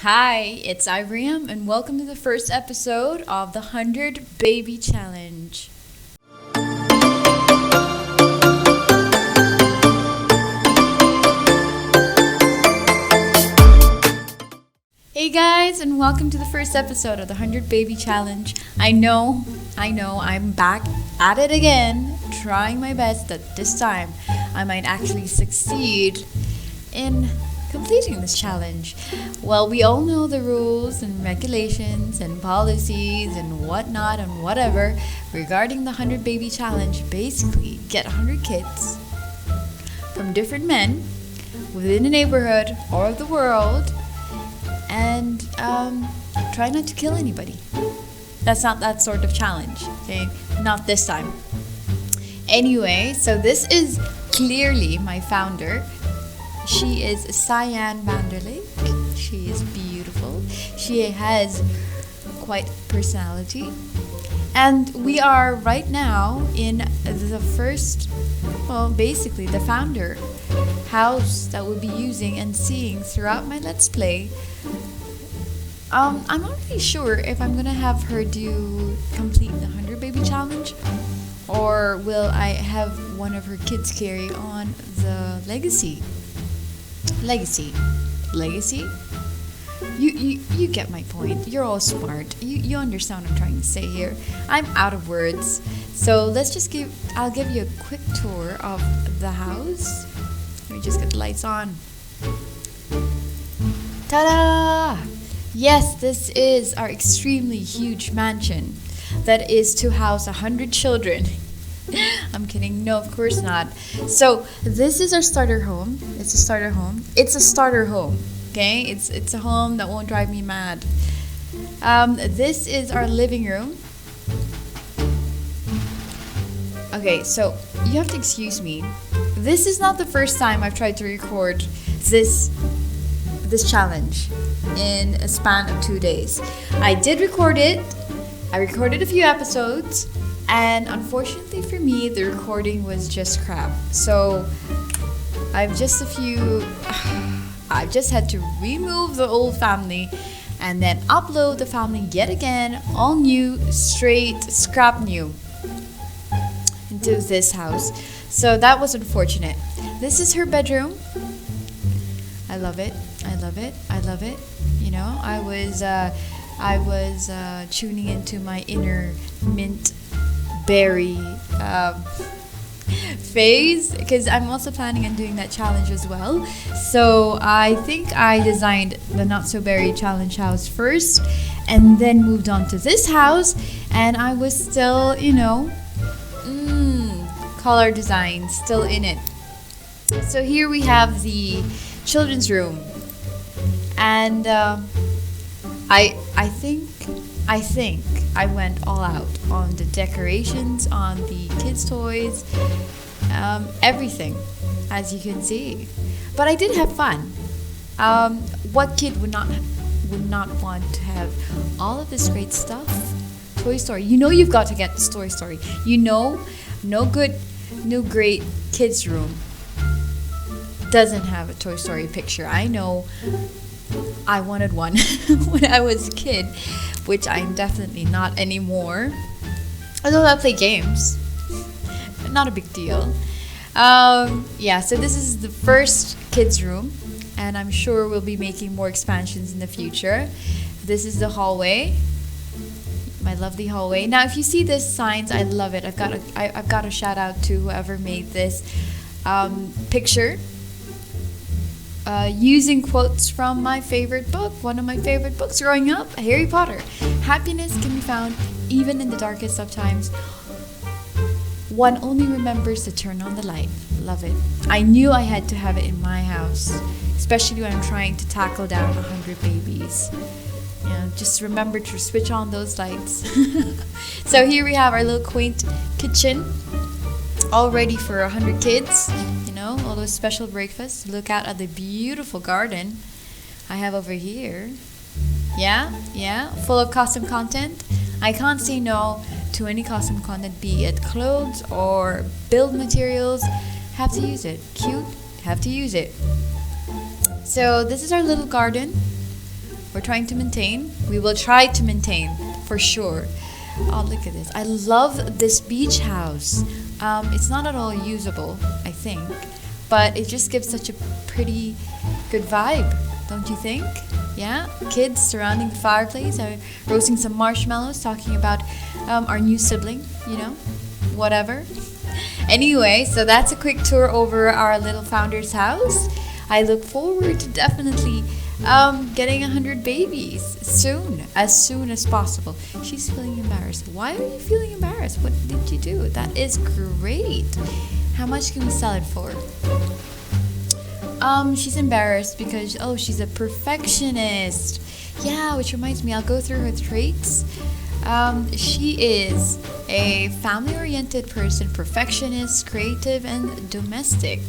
Hi, it's Iriam, and welcome to the first episode of the 100 Baby Challenge. Hey guys, and welcome to the first episode of the 100 Baby Challenge. I know, I'm back at it again, trying my best that this time I might actually succeed in completing this challenge. Well, we all know the rules and regulations and policies and whatnot and whatever regarding the 100 Baby Challenge. Basically, get 100 kids from different men within the neighborhood or the world and try not to kill anybody. That's not that sort of challenge, okay? Not this time. Anyway, so this is clearly my founder. She is Cyan Vanderlake. She is beautiful. She has quite personality. And we are right now in the first, basically the founder house that we'll be using and seeing throughout my Let's Play. I'm not really sure if I'm gonna have her complete the 100 Baby Challenge, or will I have one of her kids carry on the legacy. You get my point. You're all smart. You understand what I'm trying to say here. I'm out of words. So I'll give you a quick tour of the house. Let me just get the lights on. Ta-da! Yes, this is our extremely huge mansion that is to house 100 children. I'm kidding. No, of course not. So this is our starter home. It's a starter home. Okay, it's a home that won't drive me mad. This is our living room. Okay, so you have to excuse me. This is not the first time I've tried to record this challenge in a span of 2 days. I did record it. I recorded a few episodes. And unfortunately for me, the recording was just crap. So I've just had to remove the old family and then upload the family yet again, all new, straight, scrap new, into this house. So that was unfortunate. This is her bedroom. I love it. You know, I was tuning into my inner mint berry phase, because I'm also planning on doing that challenge as well. So I think I designed the Not So Berry Challenge house first and then moved on to this house, and I was still, color design still in it. So here we have the children's room, and I think I went all out on the decorations, on the kids' toys, everything, as you can see. But I did have fun. What kid would not want to have all of this great stuff? Toy Story. You know you've got to get the Toy Story. You know, no great kids' room doesn't have a Toy Story picture. I know. I wanted one when I was a kid, which I'm definitely not anymore. Although I play games, but not a big deal. So this is the first kids' room, and I'm sure we'll be making more expansions in the future. This is the hallway, my lovely hallway. Now, if you see these signs, I love it. I've got a shout out to whoever made this picture. Using quotes from my favorite book, one of my favorite books growing up, Harry Potter. Happiness can be found even in the darkest of times. One only remembers to turn on the light. Love it. I knew I had to have it in my house, especially when I'm trying to tackle down 100 babies. Just remember to switch on those lights. So here we have our little quaint kitchen, all ready for 100 kids. All those special breakfasts. Look out at the beautiful garden I have over here. Yeah, full of custom content. I can't say no to any custom content, be it clothes or build materials. Have to use it. Cute, have to use it. So this is our little garden. We're trying to maintain. We will try to maintain for sure. Oh, look at this. I love this beach house. It's not at all usable, I think, but it just gives such a pretty good vibe, don't you think? Yeah, kids surrounding the fireplace, roasting some marshmallows, talking about our new sibling, whatever. Anyway, so that's a quick tour over our little founder's house. I look forward to definitely getting 100 babies soon as possible. She's feeling embarrassed. Why are you feeling embarrassed? What did you do? That is great. How much can we sell it for? She's embarrassed because, she's a perfectionist. Yeah, which reminds me, I'll go through her traits. She is a family-oriented person, perfectionist, creative, and domestic.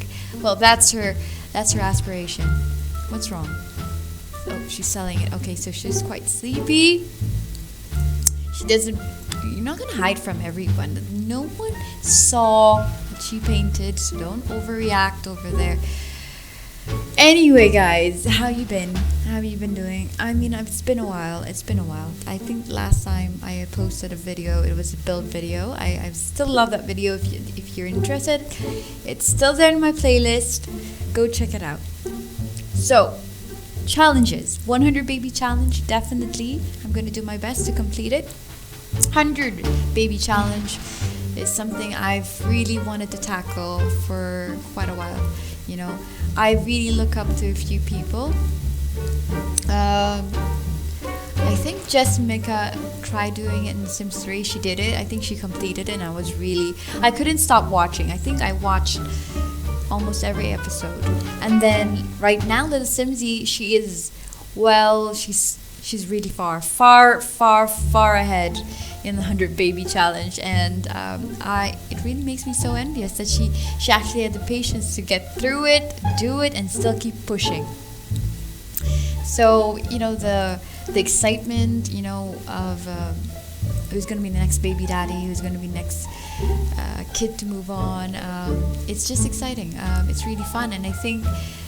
Well, that's her aspiration. What's wrong? Oh, she's selling it. Okay, so she's quite sleepy. You're not going to hide from everyone. No one saw what she painted, so don't overreact over there. Anyway, guys, how you been? How have you been doing? I mean, it's been a while. I think last time I had posted a video, it was a build video. I still love that video. If you're interested, it's still there in my playlist. Go check it out. So, challenges. 100 baby challenge, definitely. I'm going to do my best to complete it. 100 baby challenge is something I've really wanted to tackle for quite a while. I really look up to a few people. I think Jessica tried doing it in The Sims 3. She did it. I think she completed it, and I couldn't stop watching. I think I watched almost every episode. And then right now, little Simsy, she's really far ahead in the 100 baby challenge, and it really makes me so envious that she actually had the patience to get through it, do it, and still keep pushing. So the excitement of who's going to be the next baby daddy, who's going to be next kid to move on, it's just exciting. It's really fun, and I think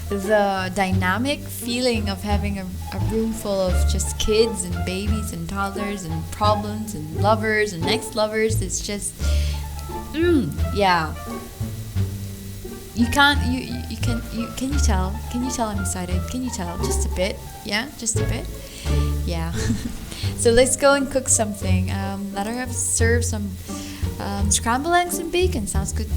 the dynamic feeling of having a room full of just kids and babies and toddlers and problems and lovers and ex-lovers is just yeah. Can you tell I'm excited? Can you tell? Just a bit. Yeah, just a bit. Yeah. So let's go and cook something. Let her serve some scrambled eggs and bacon. Sounds good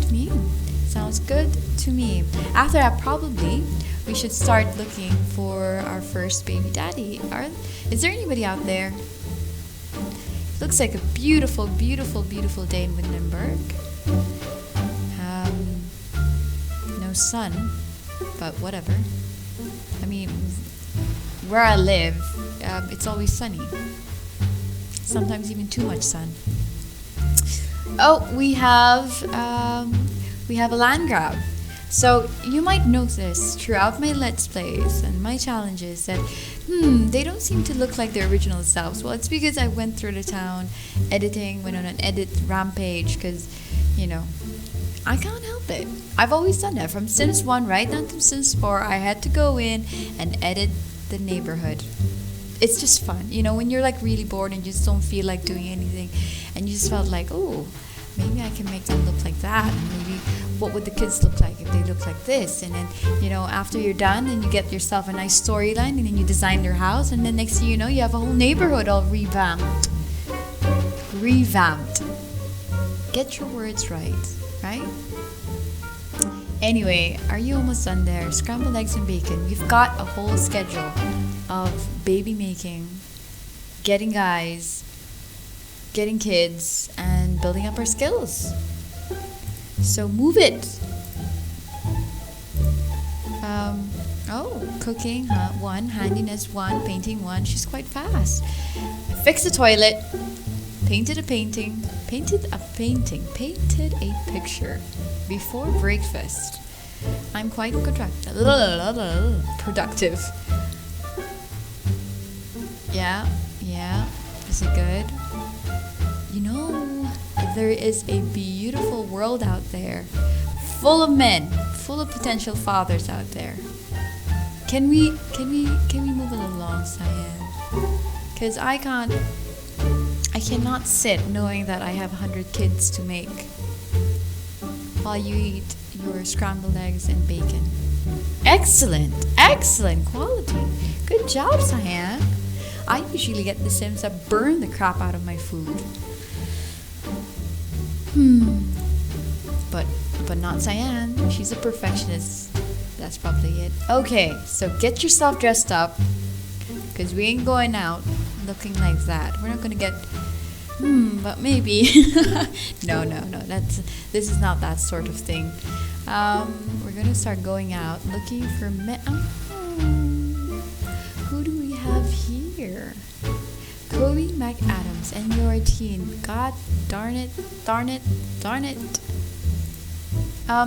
to me. After that, probably we should start looking for our first baby daddy. Is there anybody out there? Looks like a beautiful, beautiful, beautiful day in Wittenberg. No sun, but whatever. I mean, where I live, it's always sunny. Sometimes even too much sun. Oh, we have a land grab. So you might notice throughout my Let's Plays and my challenges that they don't seem to look like their original selves. Well, it's because I went through the town went on an edit rampage because, I can't help it. I've always done that. From Sims 1 right down to Sims 4, I had to go in and edit the neighborhood. It's just fun. When you're like really bored and just don't feel like doing anything, and you just felt like, oh, maybe I can make them look like that, and maybe what would the kids look like if they look like this? And then, after you're done, and you get yourself a nice storyline, and then you design their house, and then next thing you know, you have a whole neighborhood all revamped. Get your words right? Anyway, are you almost done there? Scrambled eggs and bacon. We've got a whole schedule of baby making, getting guys, getting kids, and building up our skills. So move it. Cooking, 1, handiness 1, painting 1. She's quite fast. Fix the toilet. Painted a picture before breakfast. I'm quite productive. Yeah. Is it good? There is a beautiful world out there, full of men, full of potential fathers out there. Can we move a little along, Cyan? Because I cannot sit knowing that I have 100 kids to make while you eat your scrambled eggs and bacon. Excellent, excellent quality. Good job, Cyan. I usually get the Sims that burn the crap out of my food. But not Cyan. She's a perfectionist. That's probably it. Okay, so get yourself dressed up, because we ain't going out looking like that. We're not gonna get but maybe. No. This is not that sort of thing. We're gonna start going out looking for men. Who do we have here? Kobe McAdams and your teen. God darn it.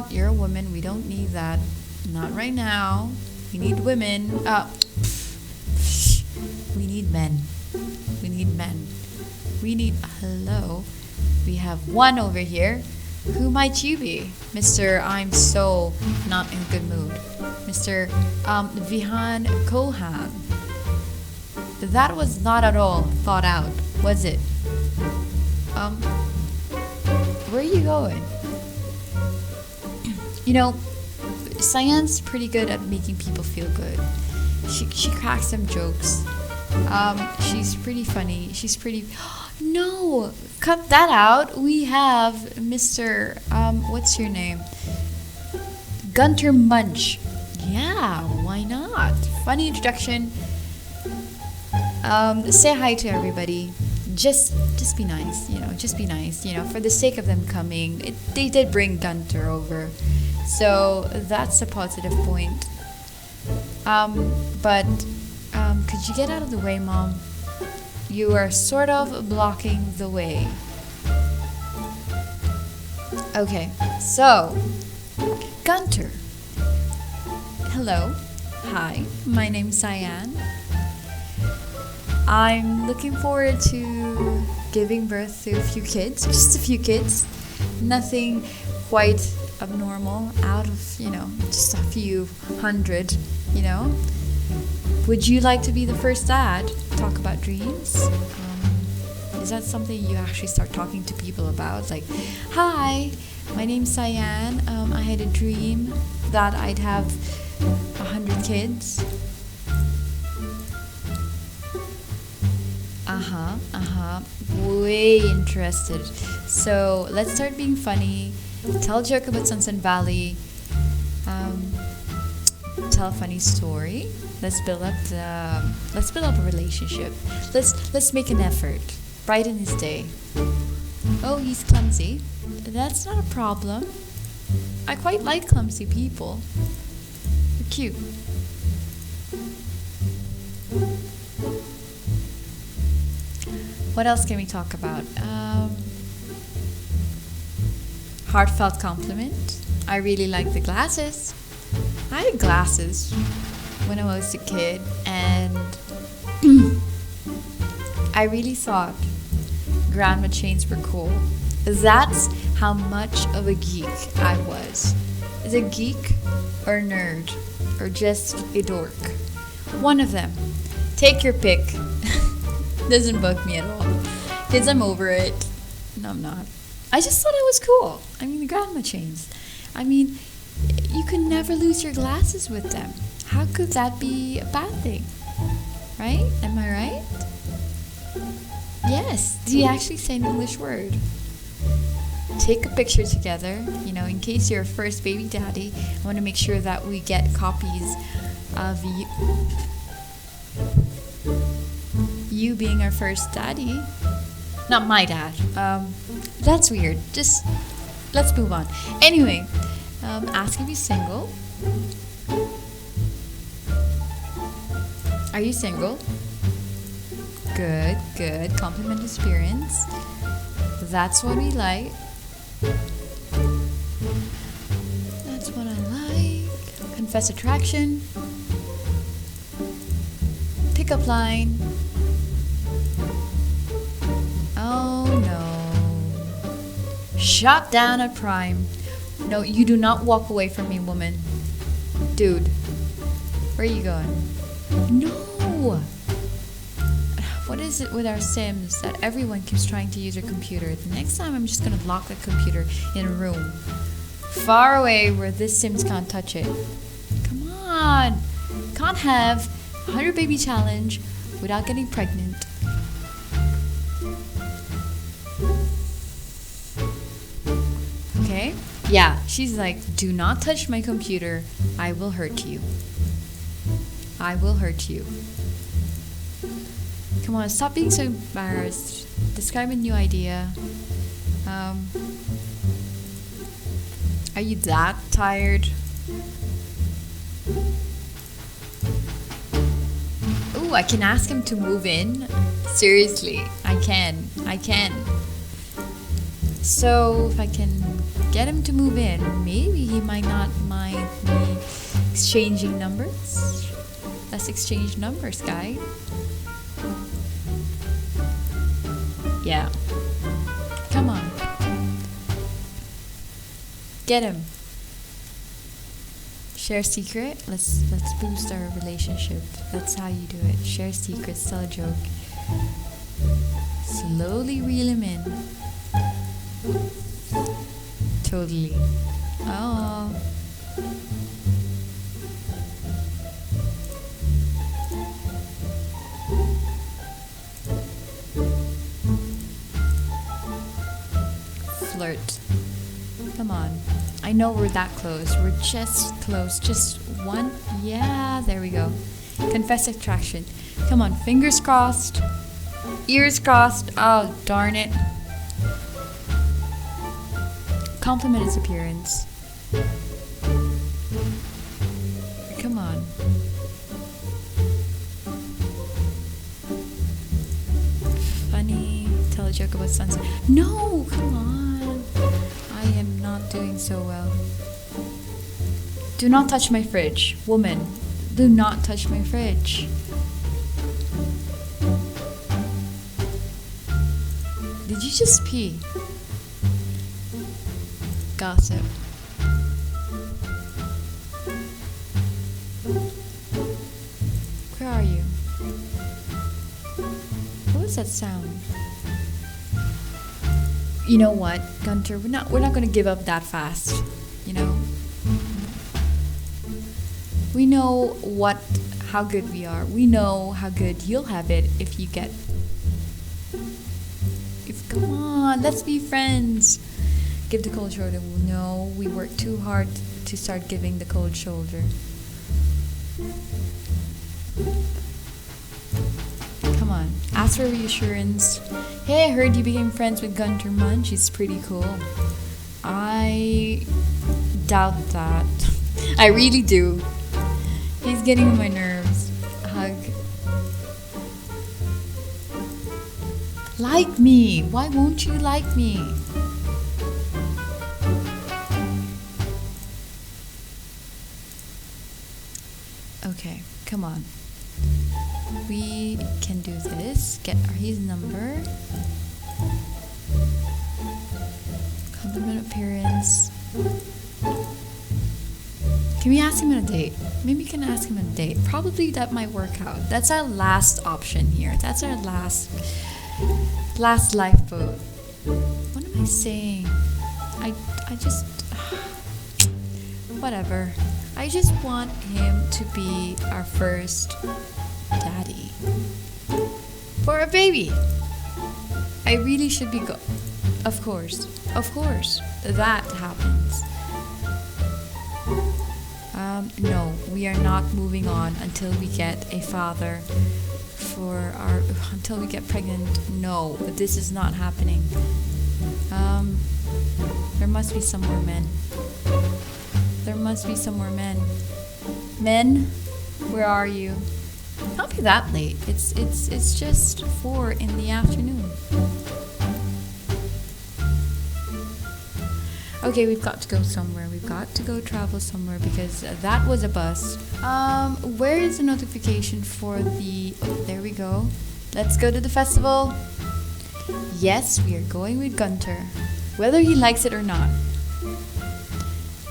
You're a woman. We don't need that. Not right now. We need women. We need men. Hello. We have one over here. Who might you be? Mr. I'm so not in good mood. Mr. Vihan Kohan. That was not at all thought out, was it? Where are you going? You know, Cyan's pretty good at making people feel good. She cracks some jokes. She's pretty funny. She's pretty... No! Cut that out. We have Mr. What's your name? Gunter MUNCH. Yeah, why not? Funny introduction. Say hi to everybody. Just be nice, just be nice, for the sake of them coming. They did bring Gunter over. So that's a positive point. But could you get out of the way, Mom? You are sort of blocking the way. Okay, so Gunter. Hello. Hi, my name's Cyan. I'm looking forward to giving birth to a few kids, just a few kids. Nothing quite abnormal, out of, just a few hundred, Would you like to be the first dad? Talk about dreams? Is that something you actually start talking to people about? Like, hi, my name's Cyan. I had a dream that I'd have 100 kids. Way interested. So let's start being funny. Tell a joke about Sunset Valley. Tell a funny story. Let's build up a relationship. Let's make an effort. Brighten his day. Oh, he's clumsy. That's not a problem. I quite like clumsy people. They're cute. What else can we talk about? Heartfelt compliment. I really like the glasses. I had glasses when I was a kid, and I really thought grandma chains were cool. That's how much of a geek I was. Is a geek or a nerd or just a dork? One of them. Take your pick. Doesn't bug me at all. Kids, I'm over it. No, I'm not. I just thought it was cool. The grandma chains. You can never lose your glasses with them. How could that be a bad thing? Right? Am I right? Yes. Do you actually say an English word? Take a picture together. In case you're a first baby daddy, I want to make sure that we get copies of you being our first daddy. Not my dad. That's weird. Just let's move on. Anyway, ask if he's single. Are you single? Good. Compliment experience. That's what we like. That's what I like. Confess attraction. Pickup line. Oh no. Shot down at Prime. No, you do not walk away from me, woman. Dude, where are you going? No. What is it with our Sims that everyone keeps trying to use their computer? The next time I'm just gonna lock the computer in a room far away where this Sims can't touch it. Come on! Can't have 100 baby challenge without getting pregnant. Okay? Yeah, she's like, do not touch my computer. I will hurt you. I will hurt you. Come on, stop being so embarrassed. Describe a new idea. Are you that tired? Ooh, I can ask him to move in. Seriously, I can. So if I can get him to move in, maybe he might not mind me exchanging numbers. Let's exchange numbers, guy. Yeah. Come on. Get him. Share secret. Let's boost our relationship. That's how you do it. Share secrets. Tell a joke. Slowly reel him in. Totally. Oh. Flirt. Come on. I know we're that close. We're just close. Just one. Yeah, there we go. Confess attraction. Come on. Fingers crossed. Ears crossed. Oh, darn it. Compliment his appearance. Come on. Funny. Tell a joke about sunset. No, come on. I am not doing so well. Do not touch my fridge. Woman, do not touch my fridge. Did you just pee? Gossip. Where are you? What was that sound? You know what, Gunter? We're not gonna give up that fast. You know? We know how good we are. We know how good you'll have it if you get. Come on, let's be friends. Give the cold shoulder. No, we work too hard to start giving the cold shoulder. Come on, ask for reassurance. Hey, I heard you became friends with Gunter Munch. He's pretty cool. I doubt that. I really do. He's getting on my nerves. Hug. Like me. Why won't you like me? Okay, come on. We can do this. Get his number. Compliment appearance. Can we ask him on a date? Maybe we can ask him on a date. Probably that might work out. That's our last option here. That's our last lifeboat. What am I saying? I just whatever. I just want him to be our first daddy for a baby. I really should be of course that happens. No, we are not moving on until we get a father until we get pregnant. No, this is not happening. There must be some more men. There must be some more men. Men, where are you? Not be that late. It's just 4 in the afternoon. Okay, we've got to go somewhere. We've got to go travel somewhere because that was a bus. Where is the notification for the... Oh, there we go. Let's go to the festival. Yes, we are going with Gunter, whether he likes it or not.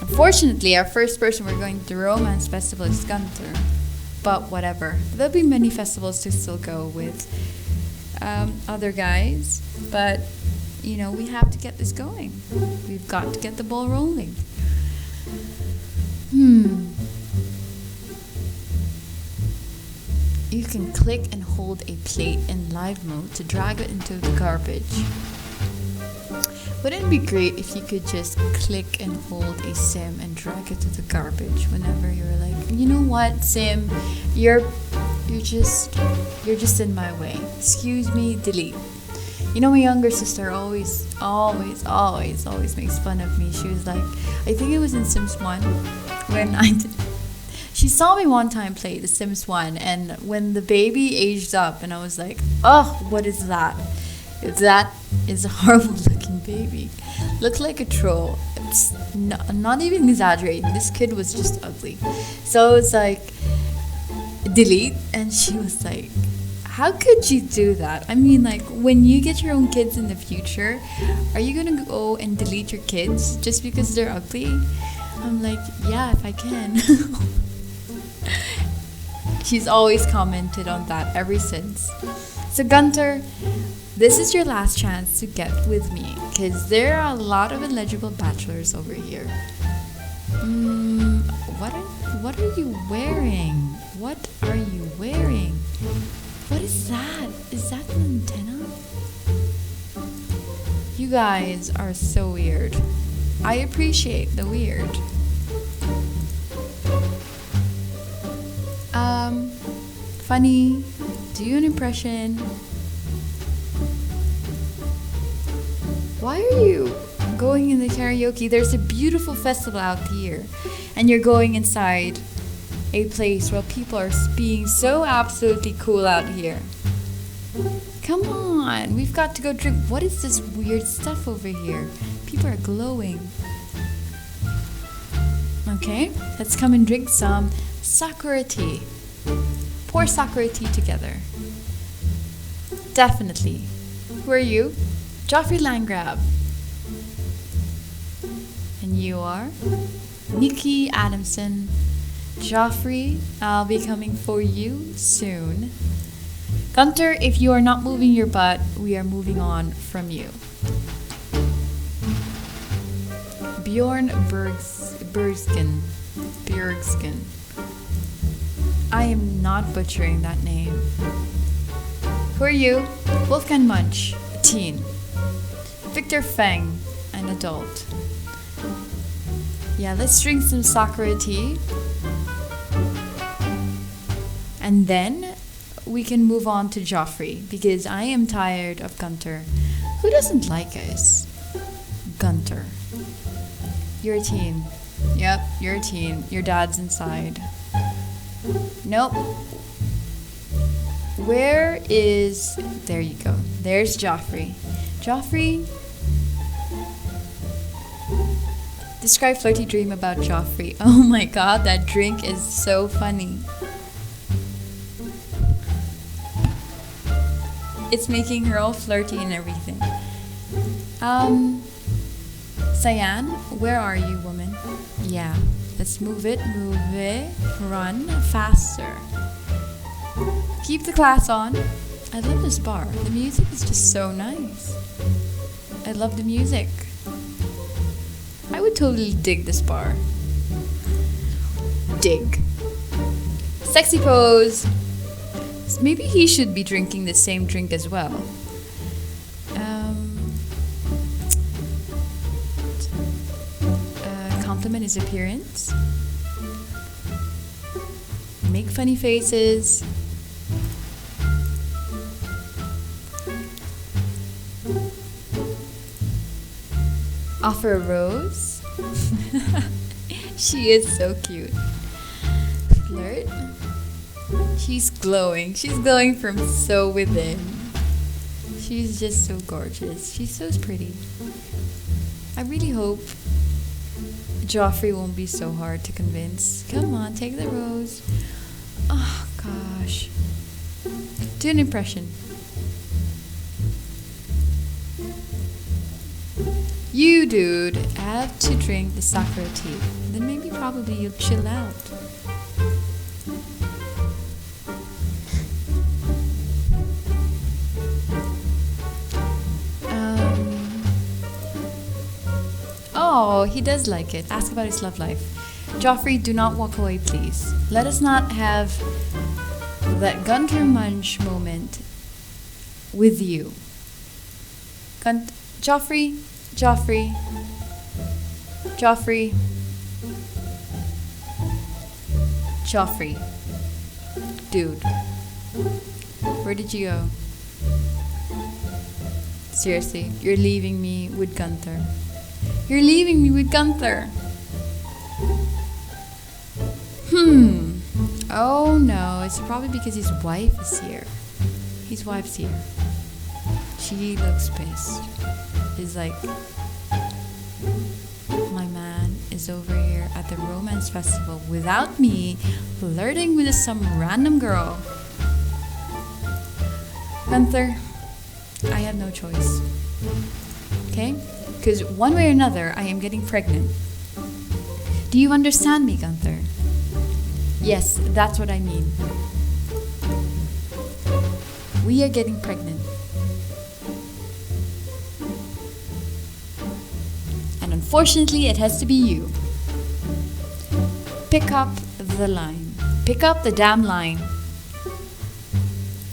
Unfortunately, our first person we're going to the romance festival is Gunter. But whatever. There'll be many festivals to still go with. other guys, but we have to get this going. We've got to get the ball rolling. You can click and hold a plate in live mode to drag it into the garbage. Wouldn't it be great if you could just click and hold a sim and drag it to the garbage whenever you're like, you know what, sim, you're just in my way. Excuse me, delete. My younger sister always makes fun of me. She was like, I think it was in Sims 1 when she saw me one time play The Sims 1, and when the baby aged up, and I was like, oh, what is that? That is a horrible looking baby. Looked like a troll. I'm not even exaggerating. This kid was just ugly. So it's like, delete. And she was like, how could you do that? I mean, like, when you get your own kids in the future, are you going to go and delete your kids just because they're ugly? I'm like, yeah, if I can. She's always commented on that ever since. So Gunter, this is your last chance to get with me, because there are a lot of eligible bachelors over here. What are you wearing? What are you wearing? What is that? Is that an antenna? You guys are so weird. I appreciate the weird. Funny. Do an impression. Why are you going in the karaoke? There's a beautiful festival out here, and you're going inside a place where people are being so absolutely cool out here. Come on, we've got to go drink. What is this weird stuff over here? People are glowing. Okay, let's come and drink some sakura tea. Pour sakura tea together. Definitely. Who are you? Joffrey Landgrab. And you are? Nikki Adamson. Joffrey, I'll be coming for you soon. Gunter, if you are not moving your butt, we are moving on from you. Bjorn Bergsken. I am not butchering that name. Who are you? Wolfgang Munch, a teen. Victor Feng, an adult. Yeah, let's drink some sakura tea. And then we can move on to Joffrey, because I am tired of Gunter. Who doesn't like us? Gunter. You're a teen. Yep, you're a teen. Your dad's inside. Nope. Where is... There you go. There's Joffrey. Joffrey... Describe flirty dream about Joffrey. Oh my god, that drink is so funny. It's making her all flirty and everything. Cyan, where are you, woman? Yeah, let's move it, run faster. Keep the class on. I love this bar. The music is just so nice. I love the music. I would totally dig this bar. Dig. Sexy pose. Maybe he should be drinking the same drink as well. Compliment his appearance. Make funny faces. Offer a rose. She is so cute. Flirt. She's glowing. She's glowing from so within. She's just so gorgeous. She's so pretty. I really hope Joffrey won't be so hard to convince. Come on, take the rose. Oh, gosh. Do an impression. You, dude, have to drink the sakura tea. Then maybe probably you'll chill out. Oh, he does like it. Ask about his love life. Joffrey, do not walk away, please. Let us not have that Gunter Munch moment with you. Joffrey, Joffrey, Joffrey, Joffrey. Dude, where did you go? Seriously, you're leaving me with Gunther. You're leaving me with Gunther. Oh no, it's probably because his wife is here. His wife's here. She looks pissed. He's like, my man is over here at the romance festival without me, flirting with some random girl. Gunther, I have no choice. Okay? Because one way or another, I am getting pregnant. Do you understand me, Gunther? Yes, that's what I mean. We are getting pregnant. And unfortunately, it has to be you. Pick up the line. Pick up the damn line.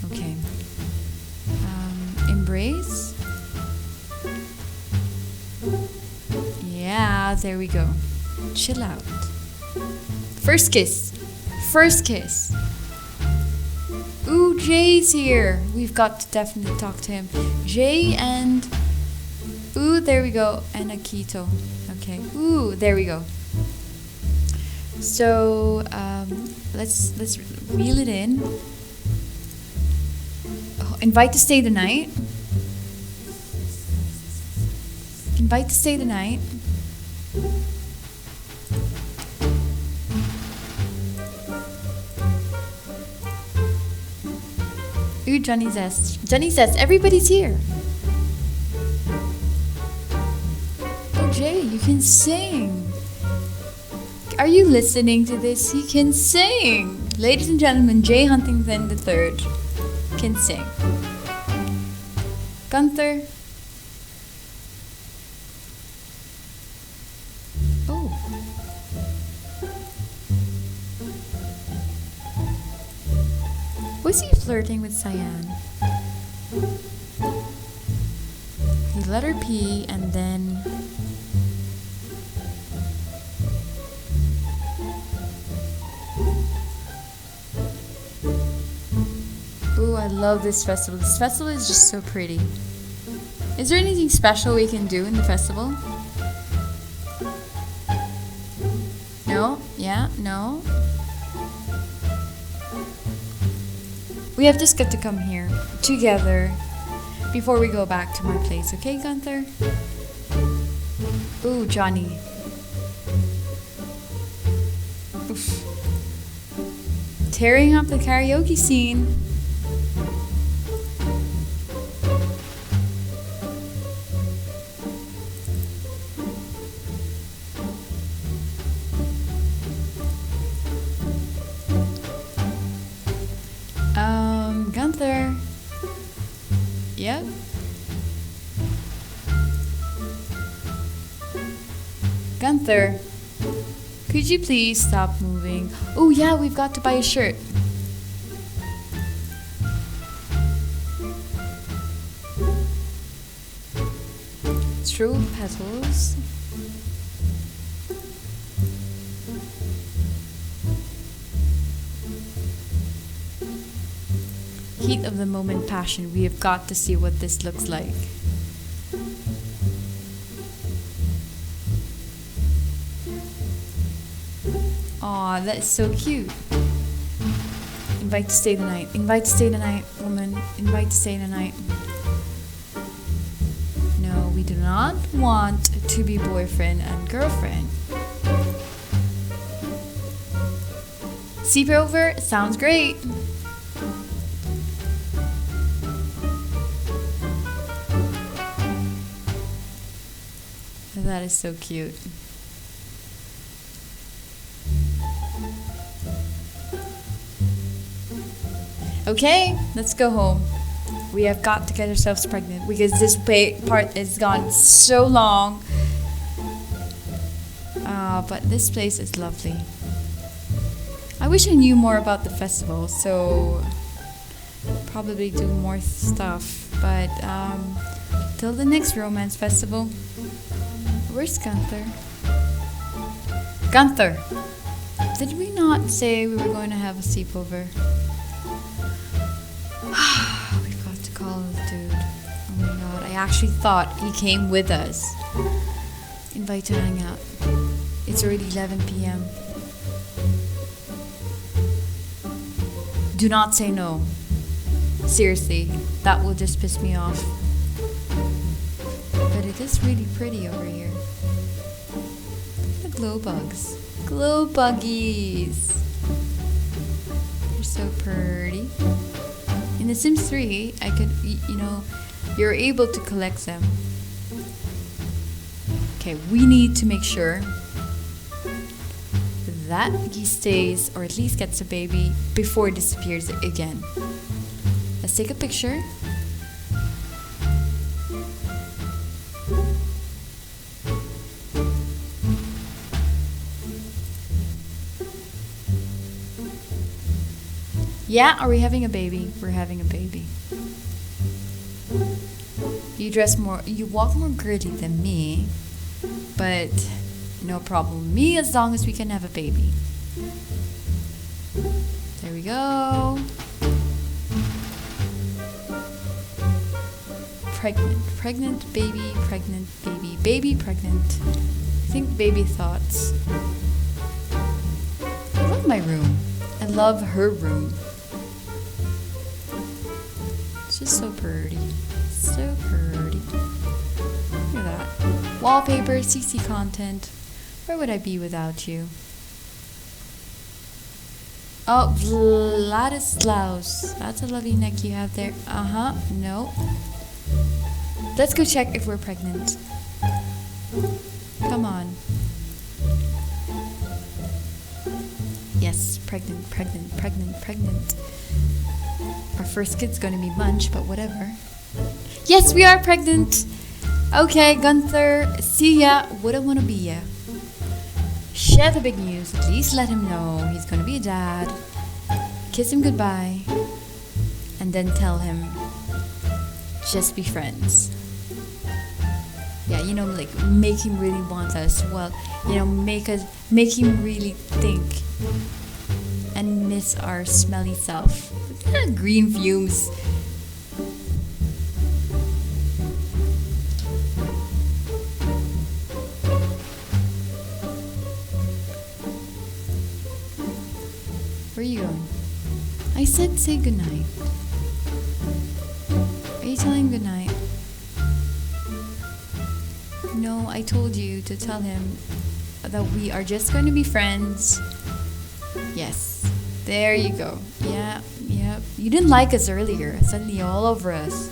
Okay. Embrace. Yeah, there we go. Chill out. First kiss. First kiss. Ooh, Jay's here. We've got to definitely talk to him. Jay and... Ooh, there we go. And Akito. Okay. Ooh, there we go. So, let's reel it in. Oh, invite to stay the night. Invite to stay the night. Ooh, Johnny says, everybody's here. Oh, Jay, you can sing. Are you listening to this? He can sing. Ladies and gentlemen, Jay Huntington III can sing. Gunther. Oh. Was he flirting with Cyan? He let her pee and then... Ooh, I love this festival. This festival is just so pretty. Is there anything special we can do in the festival? No? Yeah? No? We have just got to come here together before we go back to my place, okay, Gunther? Ooh, Johnny. Oof. Tearing up the karaoke scene. Gunther. Yep. Gunther, could you please stop moving? Oh yeah, we've got to buy a shirt. True petals. Heat of the moment passion. We have got to see what this looks like. Aw, that is so cute. Invite to stay the night. Invite to stay the night, woman. Invite to stay the night. No, we do not want to be boyfriend and girlfriend. Sleepover sounds great. That is so cute. Okay, let's go home. We have got to get ourselves pregnant because this part has gone so long. But this place is lovely. I wish I knew more about the festival, so probably do more stuff. But till the next romance festival. Where's Gunther? Gunther! Did we not say we were going to have a sleepover? We've got to call this dude. Oh my god, I actually thought he came with us. Invite to hang out. It's already 11 p.m. Do not say no. Seriously, that will just piss me off. But it is really pretty over here. Look at the glow bugs. Glow buggies. They're so pretty. In The Sims 3, I could, you're able to collect them. Okay, we need to make sure that he stays, or at least gets a baby, before it disappears again. Let's take a picture. Yeah, are we having a baby? We're having a baby. You walk more girly than me, but no problem. Me, as long as we can have a baby. There we go. Pregnant baby, baby pregnant. I think baby thoughts. I love my room. I love her room. It's just so pretty. So pretty. Look at that. Wallpaper, CC content. Where would I be without you? Oh, Vladislaus. That's a lovely neck you have there. No. Let's go check if we're pregnant. Come on. Yes, pregnant. Our first kid's gonna be Munch, but whatever. Yes, we are pregnant! Okay, Gunther, see ya. Wouldn't wanna be ya. Share the big news. At least let him know he's gonna be a dad. Kiss him goodbye. And then tell him, just be friends. Yeah, like make him really want us. Well, make him really think and miss our smelly self. Green fumes. Where are you going? I said say goodnight. Are you telling him goodnight? No, I told you to tell him that we are just going to be friends. Yes. There you go. Yeah. You didn't like us earlier. Suddenly all over us.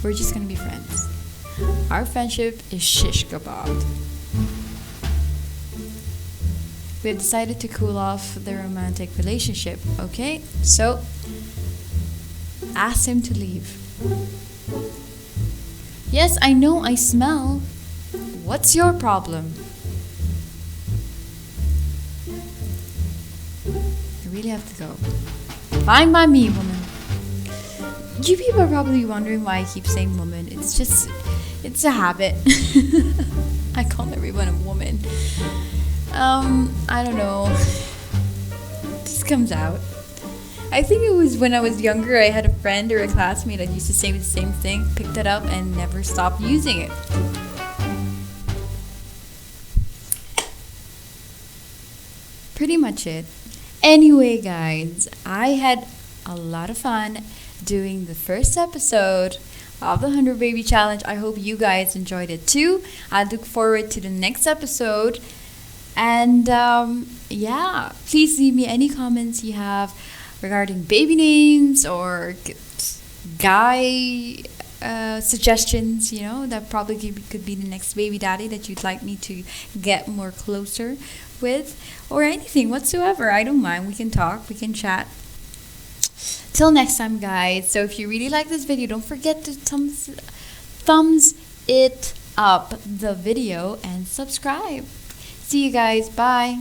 We're just going to be friends. Our friendship is shish kebab. We have decided to cool off the romantic relationship, okay? So, ask him to leave. Yes, I know I smell. What's your problem? I really have to go. Fine by me, woman. You people are probably wondering why I keep saying woman. It's a habit. I call everyone a woman. I don't know. It just comes out. I think it was when I was younger, I had a friend or a classmate that used to say the same thing, picked it up, and never stopped using it. Pretty much it. Anyway, guys, I had a lot of fun doing the first episode of the 100 Baby Challenge. I hope you guys enjoyed it too. I look forward to the next episode. And please leave me any comments you have regarding baby names or guy suggestions, that probably could be the next baby daddy that you'd like me to get more closer with, or anything whatsoever. I don't mind. We can talk, we can chat. Till next time, guys. So if you really like this video, don't forget to thumbs it up the video and subscribe. See you guys. Bye.